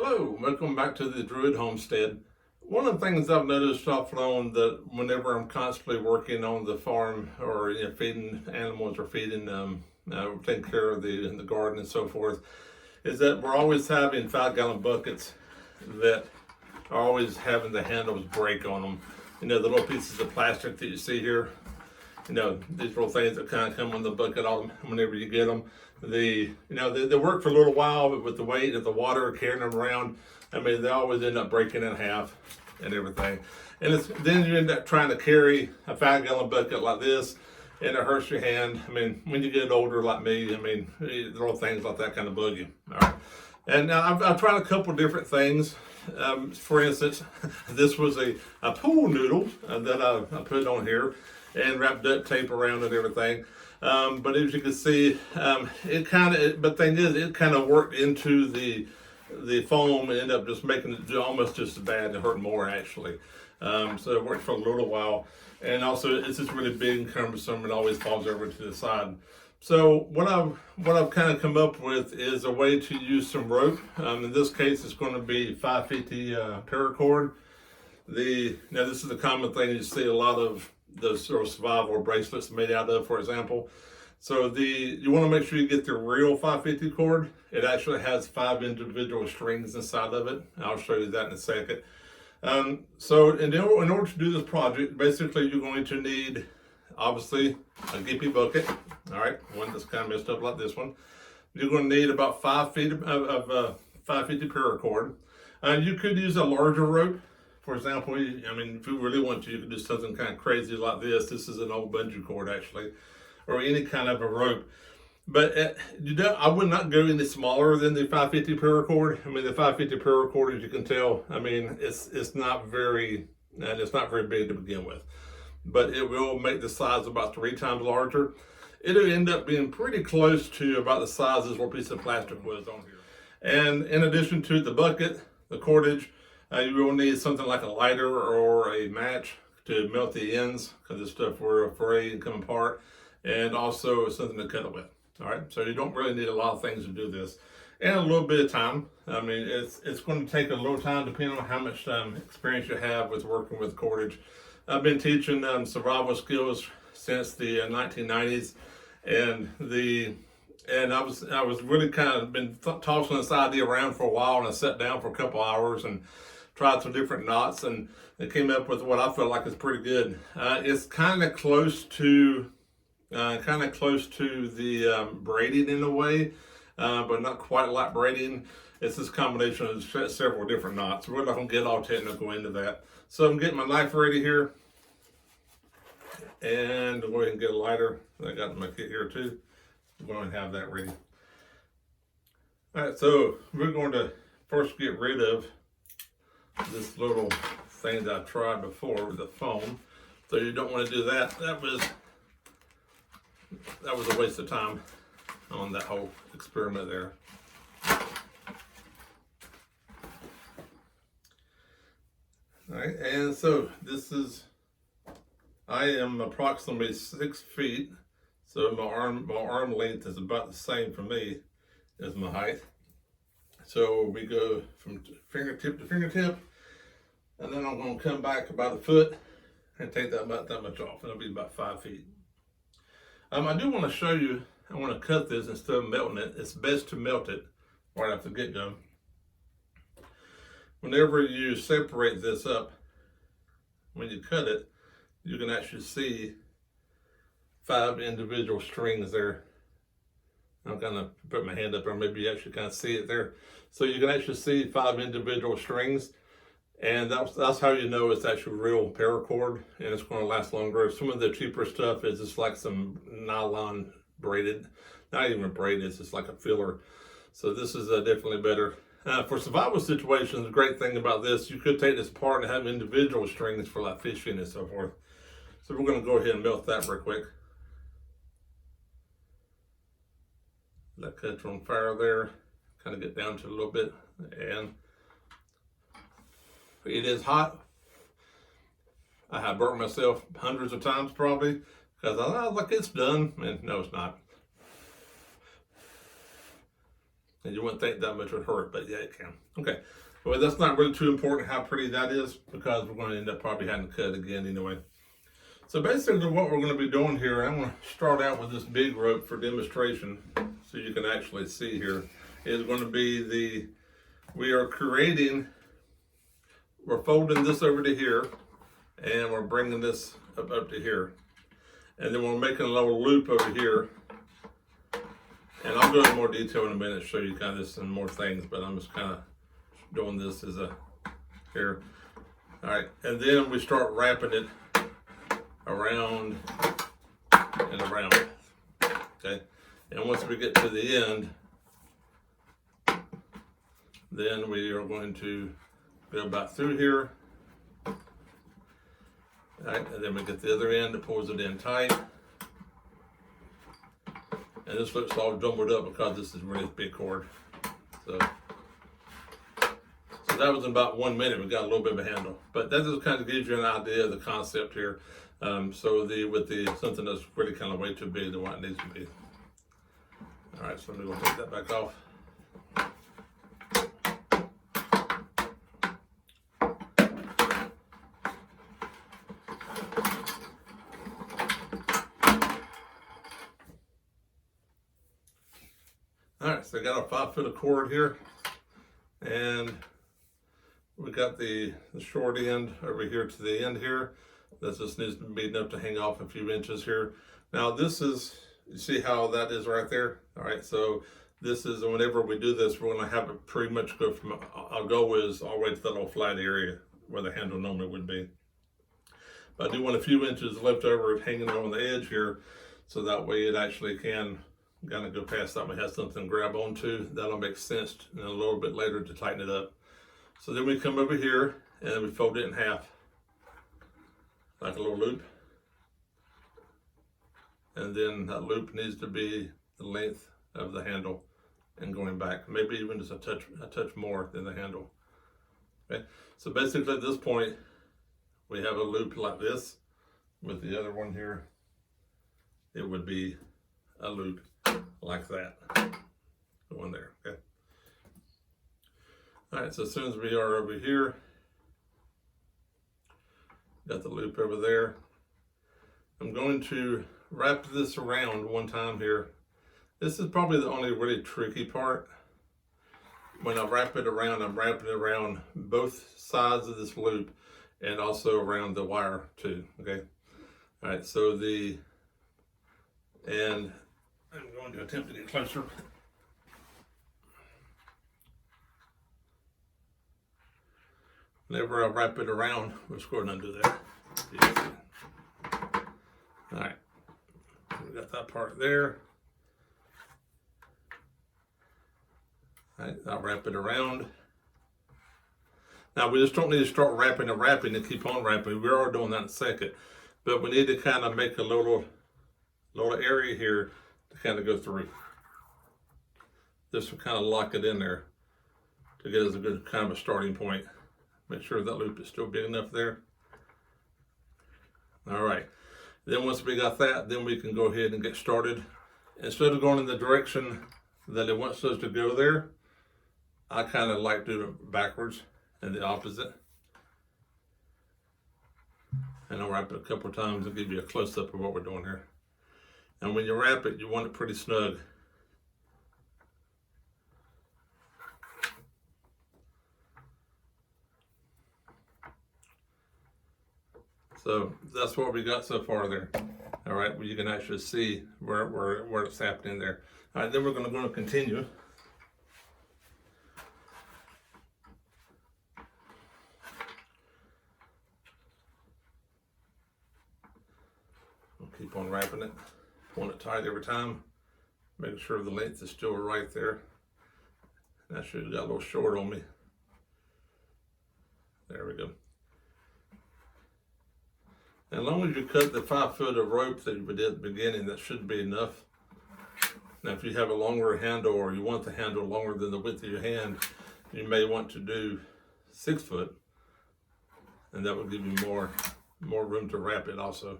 Hello, welcome back to the Druid Homestead. One of the things I've noticed off and on that whenever I'm constantly working on the farm or feeding animals or feeding taking care of the garden and so forth, is that we're always having 5-gallon buckets that are always having the handles break on them. You know, the little pieces of plastic that you see here. You know, these little things that kind of come in the bucket all whenever you get them. They work for a little while, but with the weight of the water carrying them around, I mean, they always end up breaking in half and everything. And then you end up trying to carry a 5-gallon bucket like this, and it hurts your hand. I mean, when you get older like me, I mean, little things like that kind of bug you. All right. And I've tried a couple different things. For instance, this was a pool noodle that I put on here and wrapped duct tape around it and everything. But as you can see, it kind of worked into the foam and ended up just making it almost just as bad and hurt more actually. So it worked for a little while, and also it's just really big and cumbersome and always falls over to the side. So what I've kind of come up with is a way to use some rope. In this case, it's going to be 550 paracord. Now this is the common thing you see a lot of those sort of survival bracelets made out of, for example. So you want to make sure you get the real 550 cord. It actually has 5 individual strings inside of it. I'll show you that in a second. So in order to do this project, basically you're going to need, obviously, a Gippy bucket. All right, one that's kind of messed up like this one. You're going to need about 5 feet of 550 paracord. You could use a larger rope. For example, I mean, if you really want to, you could do something kind of crazy like this. This is an old bungee cord, actually, or any kind of a rope. But I would not go any smaller than the 550 paracord. I mean, the 550 paracord, as you can tell, I mean, it's not very big to begin with. But it will make the size about 3 times larger. It'll end up being pretty close to about the size this little piece of plastic was on here. And in addition to the bucket, the cordage, you will need something like a lighter or a match to melt the ends, because this stuff will fray and come apart, and also something to cut it with. All right, so you don't really need a lot of things to do this, and a little bit of time. I mean, it's going to take a little time depending on how much experience you have with working with cordage. I've been teaching survival skills since the 1990s, and I was really kind of been tossing this idea around for a while, and I sat down for a couple hours and tried some different knots, and it came up with what I feel like is pretty good. It's kind of close to the braiding in a way, but not quite like braiding. It's this combination of several different knots. We're not going to get all technical into that. So I'm getting my knife ready here, and I'll go ahead and get a lighter. I got my kit here too. I'm going to have that ready. All right, so we're going to first get rid of this little thing that I tried before with the foam. So you don't want to do that. That was a waste of time on that whole experiment there. All right, and so I am approximately 6 feet. So my arm length is about the same for me as my height. So we go from fingertip to fingertip, and then I'm going to come back about a foot and take that much off. It'll be about 5 feet. I do want to show you, I want to cut this instead of melting it. It's best to melt it right after the get-go. Whenever you separate this up, when you cut it, you can actually see 5 individual strings there. I'm gonna put my hand up there, maybe you actually kind of see it there. So you can actually see 5 individual strings, and that's how you know it's actually real paracord, and it's going to last longer. Some of the cheaper stuff is just like some nylon braided, not even braided, it's just like a filler. So this is definitely better. For survival situations, the great thing about this, you could take this apart and have individual strings for like fishing and so forth. So we're going to go ahead and melt that real quick. That cuts on fire there, kind of get down to a little bit, and it is hot. I have burnt myself hundreds of times probably, because I like it's done, and no, it's not. And you wouldn't think that much would hurt, but yeah, it can. Okay, well, that's not really too important how pretty that is, because we're going to end up probably having to cut again anyway. So basically what we're going to be doing here, I'm going to start out with this big rope for demonstration so you can actually see here, is going to be we're folding this over to here, and we're bringing this up to here. And then we're making a little loop over here. And I'll go into more detail in a minute, show you kind of this and more things, but I'm just kind of doing this as here. All right, and then we start wrapping it around and around, okay? And once we get to the end, then we are going to go back through here, all right? And then we get the other end that pulls it in tight. And this looks all jumbled up because this is really big cord. So that was in about 1 minute. We got a little bit of a handle, but that just kind of gives you an idea of the concept here. With something that's really kind of way too big than what it needs to be. All right, so I'm gonna take that back off. All right, so I got a 5 foot of cord here, and we got the short end over here to the end here. This just needs to be enough to hang off a few inches here. Now this is, you see how that is right there? All right, so this is, whenever we do this, we're gonna have it pretty much go from, our goal is all the way to that little flat area where the handle normally would be. But I do want a few inches left over hanging on the edge here, so that way it actually can kind of go past that one, has something to grab onto. That'll make sense and a little bit later to tighten it up. So then we come over here and we fold it in half, like a little loop. And then that loop needs to be the length of the handle and going back, maybe even just a touch more than the handle. Okay, so basically at this point, we have a loop like this. With the other one here, it would be a loop like that, going there, okay? All right, so as soon as we are over here, got the loop over there, I'm going to wrap this around one time here. This is probably the only really tricky part. When I wrap it around, I'm wrapping it around both sides of this loop and also around the wire too, okay? All right, so and I'm going to attempt to get closer. Whenever I wrap it around, let's go ahead and undo that. All right, we got that part there. All right, I'll wrap it around. Now we just don't need to start wrapping and wrapping and keep on wrapping. We are doing that in a second, but we need to kind of make a little area here to kind of go through. This will kind of lock it in there to get us a good kind of a starting point. Make sure that loop is still big enough there. All right, then once we got that, then we can go ahead and get started. Instead of going in the direction that it wants us to go there, I kind of like doing it backwards and the opposite. And I'll wrap it a couple of times and give you a close-up of what we're doing here. And when you wrap it, you want it pretty snug. So that's what we got so far there. All right, well, you can actually see where it's happening there. All right, then we're going to continue. We'll keep on wrapping it, pulling it tight every time, making sure the length is still right there. And I should have got a little short on me. There we go. As long as you cut the 5 foot of rope that we did at the beginning, that should be enough. Now, if you have a longer handle or you want the handle longer than the width of your hand, you may want to do 6 foot, and that will give you more room to wrap it also.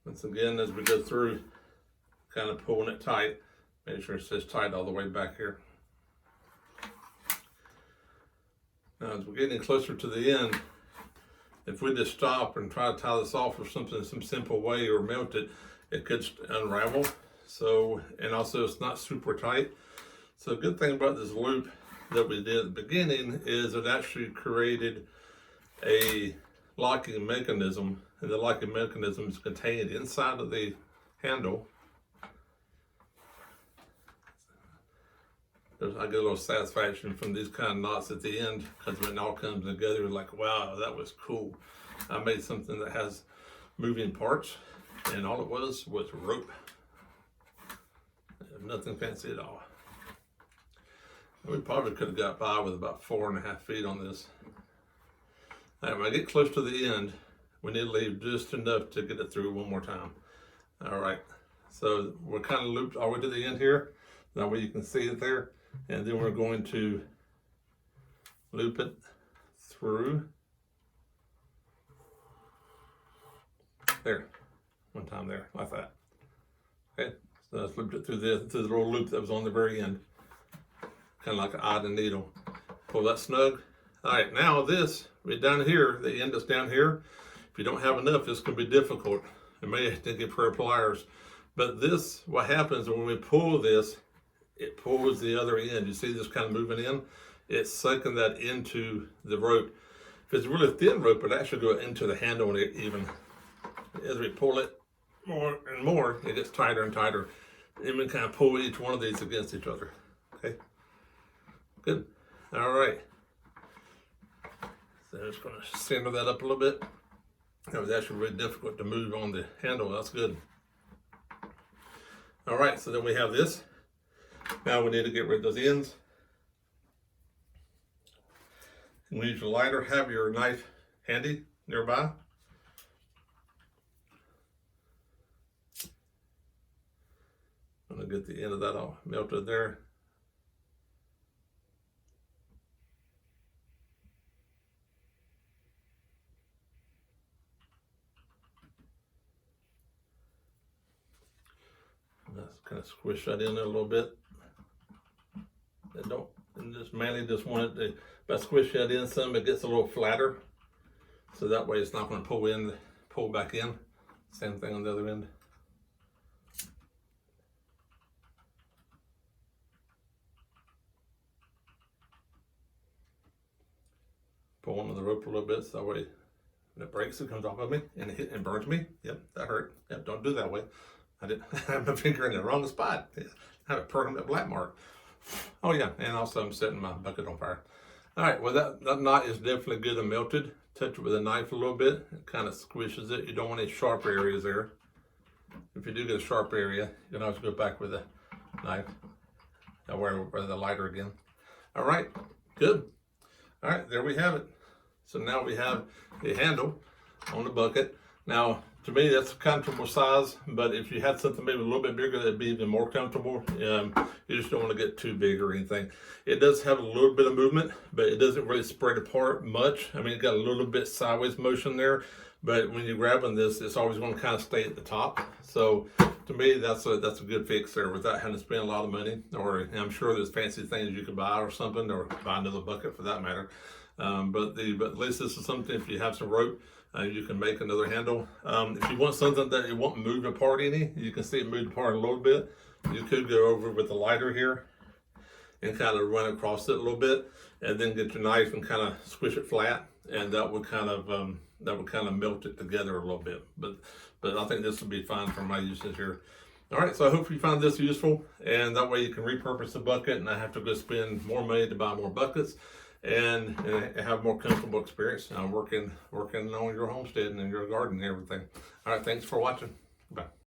Once again, as we go through, kind of pulling it tight, Make sure it stays tight all the way back here. Now, as we're getting closer to the end, if we just stop and try to tie this off or something in some simple way or melt it, it could unravel. So, and also it's not super tight. So the good thing about this loop that we did at the beginning is it actually created a locking mechanism, and the locking mechanism is contained inside of the handle. I get a little satisfaction from these kind of knots at the end, because when it all comes together, like, wow, that was cool. I made something that has moving parts, and all it was rope. Nothing fancy at all. We probably could have got by with about 4.5 feet on this. All right, when I get close to the end, we need to leave just enough to get it through one more time. All right, so we're kind of looped all the way to the end here. That way you can see it there. And then we're going to loop it through there, one time there, like that. Okay, so let's loop it through the little loop that was on the very end, kind of like an eye and needle. Pull that snug. All right, now this, we're down here, the end that's down here. If you don't have enough, it's going to be difficult. You may have to get a pair of pliers. But this, what happens when we pull this, it pulls the other end. You see this kind of moving in? It's sucking that into the rope. If it's a really thin rope, it actually go into the handle, and it even, as we pull it more and more, it gets tighter and tighter. And we kind of pull each one of these against each other. Okay, good. All right. So I'm just going to center that up a little bit. That was actually really difficult to move on the handle. That's good. All right, so then we have this. Now we need to get rid of those ends. And when you use your lighter, have your knife handy nearby. I'm going to get the end of that all melted there. Let's kind of squish that in there a little bit. And just mainly just want it to, if I squish that in some, it gets a little flatter. So that way it's not going to pull back in. Same thing on the other end. Pull on the rope a little bit so that way when it breaks, it comes off of me and it and burns me. Yep, that hurt. Yep, don't do that way. I didn't have my finger in the wrong spot. I have a permanent black mark. Oh yeah, and also I'm setting my bucket on fire. All right, well that knot is definitely good and melted. Touch it with a knife a little bit. It kind of squishes it. You don't want any sharp areas there. If you do get a sharp area, you can always go back with a knife. Now wear the lighter again. All right, good. All right, there we have it. So now we have the handle on the bucket. Now, to me, that's a comfortable size, but if you had something maybe a little bit bigger, that'd be even more comfortable. You just don't want to get too big or anything. It does have a little bit of movement, but it doesn't really spread apart much. I mean, it got a little bit sideways motion there, but when you're grabbing this, it's always going to kind of stay at the top. So to me, that's a good fix there without having to spend a lot of money. Or I'm sure there's fancy things you can buy or something, or buy another bucket for that matter. But at least this is something, if you have some rope, you can make another handle. If you want something that it won't move apart any, you can see it move apart a little bit. You could go over with the lighter here and kind of run across it a little bit, and then get your knife and kind of squish it flat, and that would kind of melt it together a little bit. But I think this would be fine for my uses here. All right, so I hope you found this useful, and that way you can repurpose the bucket and not have to go spend more money to buy more buckets, and have more comfortable experience working on your homestead and your garden and everything. All right, thanks for watching. Bye.